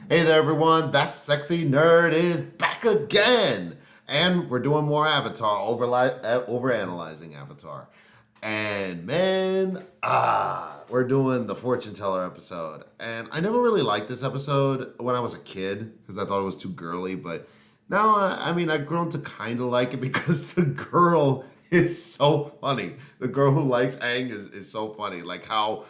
Hey there, everyone. That sexy nerd is back again. And we're doing more Avatar, overanalyzing Avatar. And man, we're doing the Fortuneteller episode. And I never really liked this episode when I was a kid because I thought it was too girly. But now, I've grown to kind of like it because the girl is so funny. The girl who likes Aang is so funny. Like how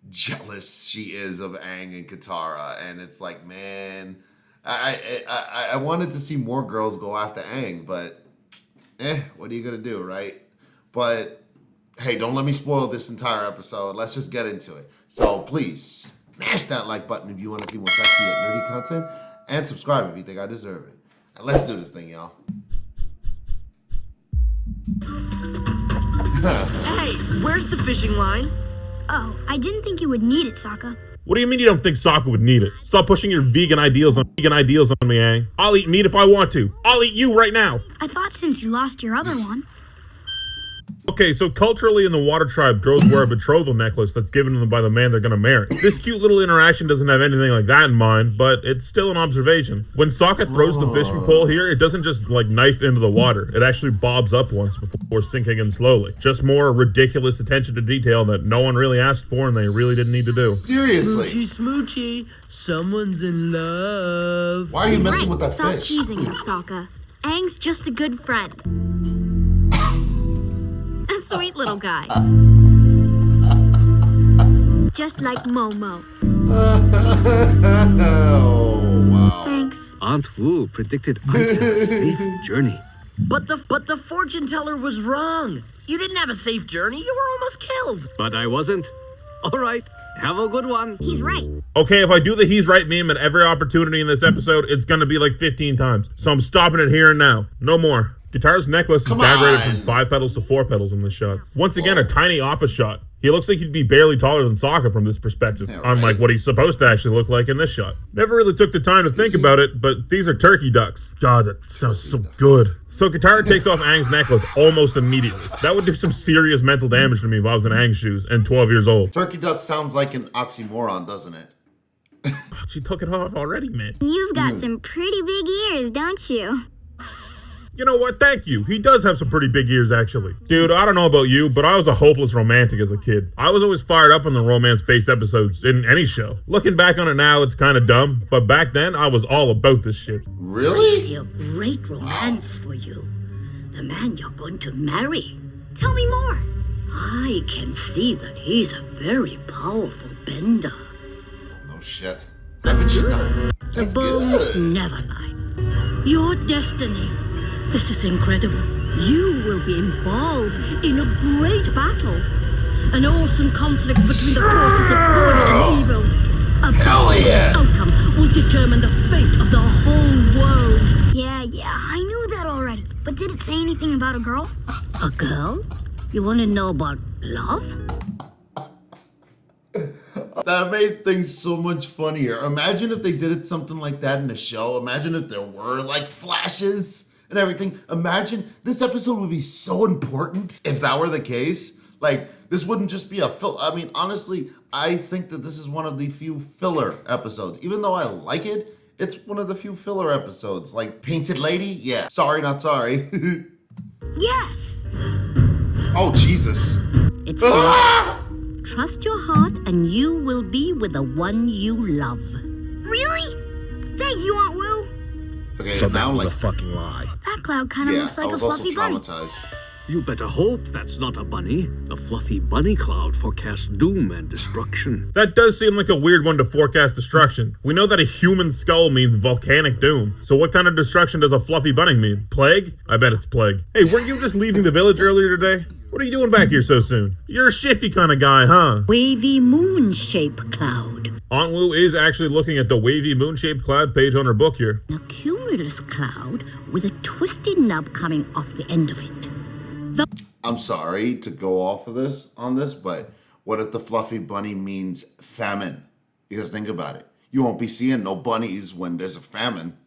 jealous she is of Aang and Katara, and it's like, man, I wanted to see more girls go after Aang, but what are you gonna do, right? But hey, don't let me spoil this entire episode. Let's just get into it. So please smash that like button if you want to see more sexy and nerdy content, and subscribe if you think I deserve it. And let's do this thing, y'all. Hey, where's the fishing line? Oh, I didn't think you would need it, Sokka. What do you mean you don't think Sokka would need it? Stop pushing your vegan ideals on me, Aang. I'll eat meat if I want to. I'll eat you right now. I thought since you lost your other one. Okay, so culturally in the Water Tribe, girls wear a betrothal necklace that's given to them by the man they're gonna marry. This cute little interaction doesn't have anything like that in mind, but it's still an observation. When Sokka throws the fishing pole here, it doesn't just like knife into the water. It actually bobs up once before sinking in slowly. Just more ridiculous attention to detail that no one really asked for and they really didn't need to do. Seriously. Smoochy, someone's in love. Why are you messing with that Stop fish? teasing him, Sokka. Aang's just a good friend. A sweet little guy. Just like Momo. Oh, wow. Thanks. Aunt Wu predicted I'd have a safe journey. But the fortune teller was wrong. You didn't have a safe journey. You were almost killed. But I wasn't. All right, have a good one. He's right. Okay, if I do the he's right meme at every opportunity in this episode, it's gonna be like 15 times. So I'm stopping it here and now. No more. Katara's necklace is downgraded from 5 petals to 4 petals in this shot. Once again, a tiny Appa shot. He looks like he'd be barely taller than Sokka from this perspective, unlike what he's supposed to actually look like in this shot. Never really took the time to think about it, but these are turkey ducks. God, that sounds so good. So Katara takes off Aang's necklace almost immediately. That would do some serious mental damage to me if I was in Aang's shoes and 12 years old. Turkey duck sounds like an oxymoron, doesn't it? She took it off already, man. You've got some pretty big ears, don't you? You know what? Thank you. He does have some pretty big ears, actually. Dude, I don't know about you, but I was a hopeless romantic as a kid. I was always fired up on the romance-based episodes in any show. Looking back on it now, it's kind of dumb, but back then, I was all about this shit. Really? I feel great romance for you. The man you're going to marry. Tell me more. I can see that he's a very powerful bender. No shit. That's good. That's The bones good. never lie. Your destiny. This is incredible. You will be involved in a great battle. An awesome conflict between the forces of good and evil. A powerful outcome will determine the fate of the whole world. Yeah, I knew that already. But did it say anything about a girl? A girl? You want to know about love? That made things so much funnier. Imagine if they did something like that in the show. Imagine if there were like flashes and everything. Imagine this episode would be so important if that were the case. Like this wouldn't just be a honestly, I think that this is one of the few filler episodes. Even though I like it, it's one of the few filler episodes. Like Painted Lady, yeah. Sorry, not sorry. Yes. Oh Jesus. It's Ah! trust your heart and you will be with the one you love. Really? Thank you, Aunt Wu. Okay, So that now was like a fucking lie. That cloud kind of yeah, looks I like a was also fluffy bunny. traumatized. You better hope that's not a bunny. The fluffy bunny cloud forecasts doom and destruction. That does seem like a weird one to forecast destruction. We know that a human skull means volcanic doom. So what kind of destruction does a fluffy bunny mean? Plague? I bet it's plague. Hey, weren't you just leaving the village earlier today? What are you doing back here so soon? You're a shifty kind of guy, huh? Wavy moon-shaped cloud. Aunt Wu is actually looking at the wavy moon-shaped cloud page on her book here. A cumulus cloud with a twisted nub coming off the end of it. I'm sorry to go off of this on this, but what if the fluffy bunny means famine? Because think about it. You won't be seeing no bunnies when there's a famine.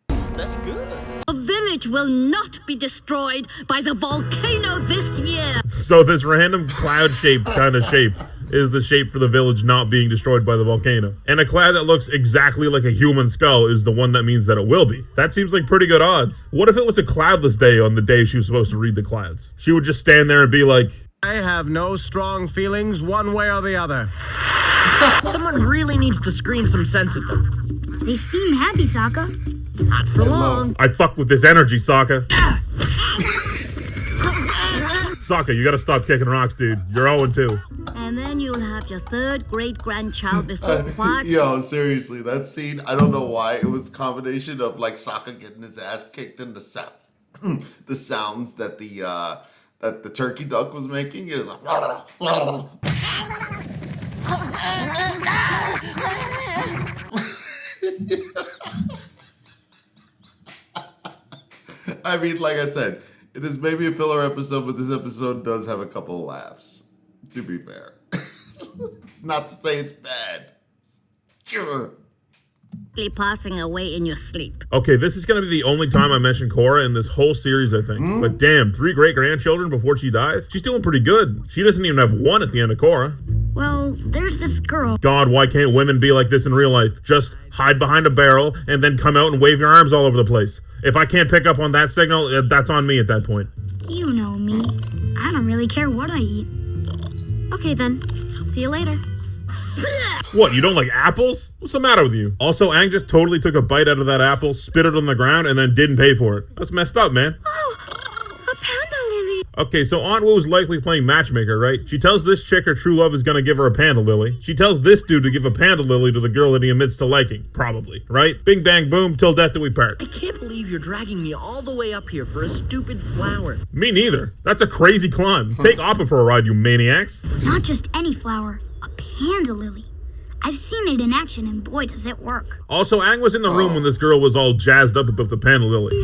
That's good. A village will not be destroyed by the volcano this year. So this random cloud-shaped kind of shape is the shape for the village not being destroyed by the volcano. And a cloud that looks exactly like a human skull is the one that means that it will be. That seems like pretty good odds. What if it was a cloudless day on the day she was supposed to read the clouds? She would just stand there and be like, I have no strong feelings one way or the other. Someone really needs to scream some sense at them. They seem happy, Sokka. Not for long. I fuck with this energy, Sokka. Sokka, you gotta stop kicking rocks, dude. You're 0-2. And then you'll have your third great-grandchild before quite... Yo, seriously, that scene, I don't know why. It was a combination of like Sokka getting his ass kicked and the sounds that the turkey duck was making. It was like... I mean, like I said, it is maybe a filler episode, but this episode does have a couple of laughs, to be fair. It's not to say it's bad. Sure. passing away in your sleep. Okay, this is going to be the only time I mention Korra in this whole series, I think. But damn, 3 great-grandchildren before she dies? She's doing pretty good. She doesn't even have 1 at the end of Korra. Well, there's this girl. God, why can't women be like this in real life? Just hide behind a barrel and then come out and wave your arms all over the place. If I can't pick up on that signal, that's on me at that point. You know me. I don't really care what I eat. Okay then. See you later. What, you don't like apples? What's the matter with you? Also, Aang just totally took a bite out of that apple, spit it on the ground, and then didn't pay for it. That's messed up, man. Oh, a panda lily. Okay, so Aunt Wu's likely playing matchmaker, right? She tells this chick her true love is gonna give her a panda lily. She tells this dude to give a panda lily to the girl that he admits to liking. Probably, right? Bing bang boom, till death do we part. I can't believe you're dragging me all the way up here for a stupid flower. Me neither. That's a crazy climb. Take Appa for a ride, you maniacs. Not just any flower, a panda lily. I've seen it in action, and boy, does it work. Also, Aang was in the room when this girl was all jazzed up about the panda lily.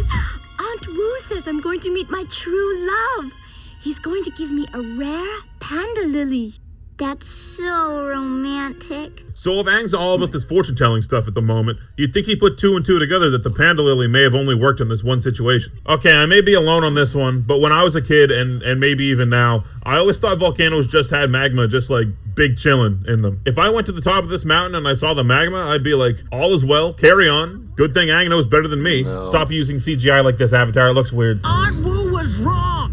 Aunt Wu says I'm going to meet my true love. He's going to give me a rare panda lily. That's so romantic. So if Aang's all about this fortune-telling stuff at the moment, you'd think he put 2 and 2 together that the panda lily may have only worked in this one situation. Okay, I may be alone on this one, but when I was a kid, and maybe even now, I always thought volcanoes just had magma just like big chillin' in them. If I went to the top of this mountain and I saw the magma, I'd be like, all is well, carry on. Good thing Aang knows better than me. No. Stop using CGI like this, Avatar, it looks weird. Aunt Wu was wrong!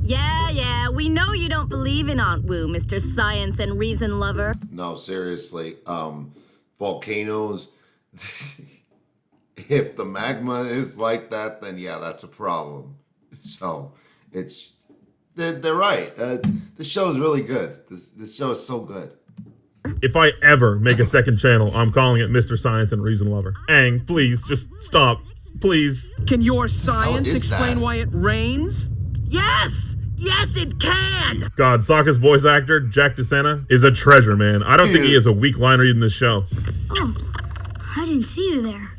Yeah, we know you don't believe in Aunt Wu, Mr. Science and Reason Lover. No, seriously. Volcanoes, if the magma is like that, then yeah, that's a problem. So, it's, they're right. This show is really good. This show is so good. If I ever make a second channel, I'm calling it Mr. Science and Reason Lover. Aang, please, just stop. Please. Can your science explain why it rains? Yes! Yes, it can! God, Sokka's voice actor, Jack DeSena, is a treasure, man. I don't think he has a weak line reading this show. Oh, I didn't see you there.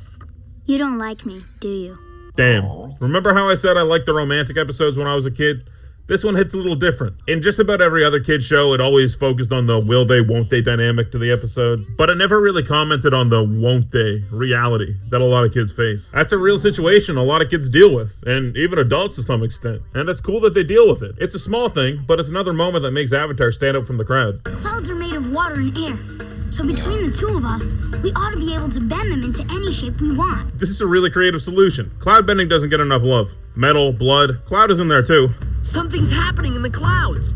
You don't like me, do you? Damn. Remember how I said I liked the romantic episodes when I was a kid? This one hits a little different. In just about every other kid show, it always focused on the will they, won't they dynamic to the episode, but it never really commented on the won't they reality that a lot of kids face. That's a real situation a lot of kids deal with, and even adults to some extent. And it's cool that they deal with it. It's a small thing, but it's another moment that makes Avatar stand out from the crowd. Clouds are made of water and air. So between the two of us, we ought to be able to bend them into any shape we want. This is a really creative solution. Cloud bending doesn't get enough love. Metal, blood, cloud is in there too. Something's happening in the clouds.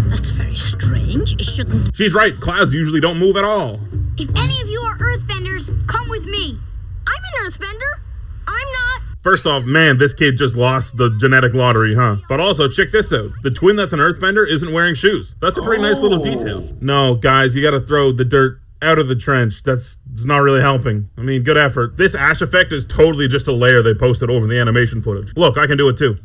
That's very strange. It shouldn't... She's right, clouds usually don't move at all. If any of you are earthbenders, come with me. I'm an earthbender. I'm not. First off, man, this kid just lost the genetic lottery, huh? But also, check this out. The twin that's an earthbender isn't wearing shoes. That's a pretty nice little detail. No, guys, you gotta throw the dirt out of the trench. It's not really helping. I mean, good effort. This ash effect is totally just a layer they posted over the animation footage. Look, I can do it too.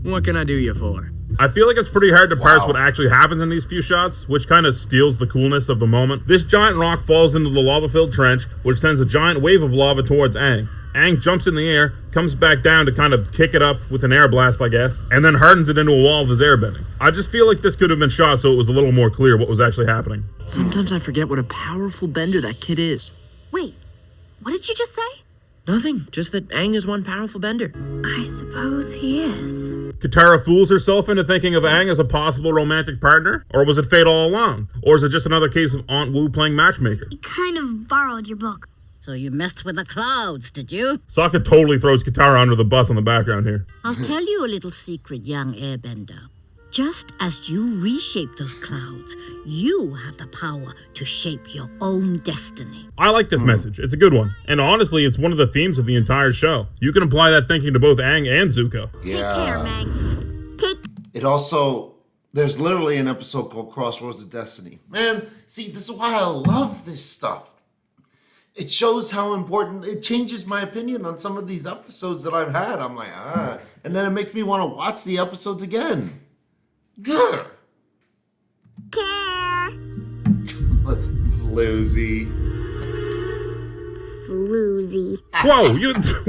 What can I do you for? I feel like it's pretty hard to parse what actually happens in these few shots, which kind of steals the coolness of the moment. This giant rock falls into the lava-filled trench, which sends a giant wave of lava towards Aang. Aang jumps in the air, comes back down to kind of kick it up with an air blast, I guess, and then hardens it into a wall of his airbending. I just feel like this could have been shot so it was a little more clear what was actually happening. Sometimes I forget what a powerful bender that kid is. Wait, what did you just say? Nothing, just that Aang is one powerful bender. I suppose he is. Katara fools herself into thinking of Aang as a possible romantic partner? Or was it fate all along? Or is it just another case of Aunt Wu playing matchmaker? He kind of borrowed your book. So you messed with the clouds, did you? Sokka totally throws Katara under the bus in the background here. I'll tell you a little secret, young airbender. Just as you reshape those clouds, you have the power to shape your own destiny. I like this message. It's a good one. And honestly, it's one of the themes of the entire show. You can apply that thinking to both Aang and Zuko. Take care, Meg. It also, there's literally an episode called Crossroads of Destiny. Man, see, this is why I love this stuff. It shows how important, it changes my opinion on some of these episodes that I've had. I'm like, and then it makes me want to watch the episodes again. Grr. Care. Floozy. Floozy. Whoa,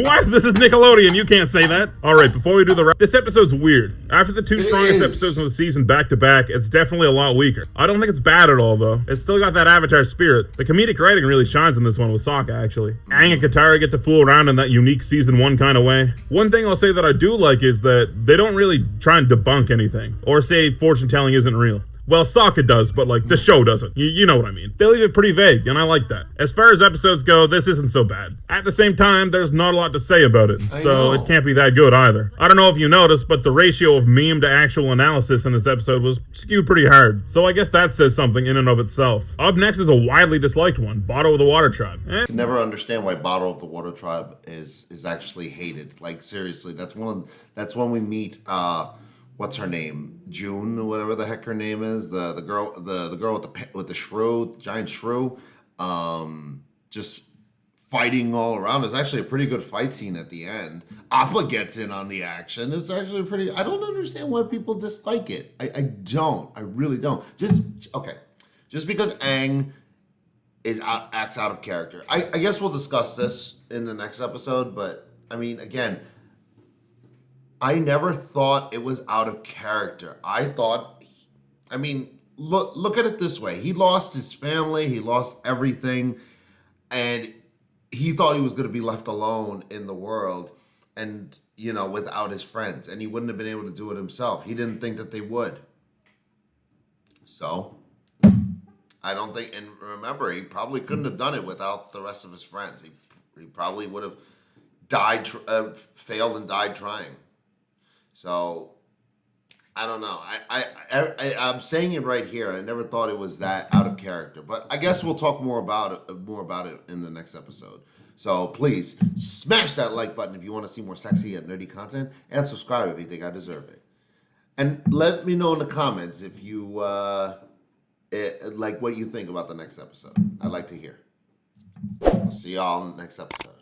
what? This is Nickelodeon. You can't say that. All right, before we do the rest, this episode's weird. After the two strongest episodes of the season back to back, it's definitely a lot weaker. I don't think it's bad at all, though. It's still got that Avatar spirit. The comedic writing really shines in this one with Sokka, actually. Aang and Katara get to fool around in that unique season 1 kind of way. One thing I'll say that I do like is that they don't really try and debunk anything, or say fortune telling isn't real. Well, Sokka does, but like the show doesn't. You know what I mean. They leave it pretty vague, and I like that. As far as episodes go, this isn't so bad. At the same time, there's not a lot to say about it, so it can't be that good either. I don't know if you noticed, but the ratio of meme to actual analysis in this episode was skewed pretty hard. So I guess that says something in and of itself. Up next is a widely disliked one, Botto of the Water Tribe. I can never understand why Bottle of the Water Tribe is actually hated. Like seriously, that's when we meet what's her name? June, or whatever the heck her name is. The girl with the shrew, giant shrew. Just fighting all around. It's actually a pretty good fight scene at the end. Appa gets in on the action. It's actually pretty. I don't understand why people dislike it. I don't. I really don't. Just because Aang acts out of character. I guess we'll discuss this in the next episode. But I mean, again, I never thought it was out of character. Look at it this way. He lost his family. He lost everything. And he thought he was going to be left alone in the world and, without his friends. And he wouldn't have been able to do it himself. He didn't think that they would. So, I don't think, and remember, he probably couldn't have done it without the rest of his friends. He probably would have failed and died trying. So, I don't know. I'm saying it right here. I never thought it was that out of character, but I guess we'll talk more about it in the next episode. So please smash that like button if you want to see more sexy and nerdy content, and subscribe if you think I deserve it. And let me know in the comments if you like what you think about the next episode. I'd like to hear. I'll see y'all in the next episode.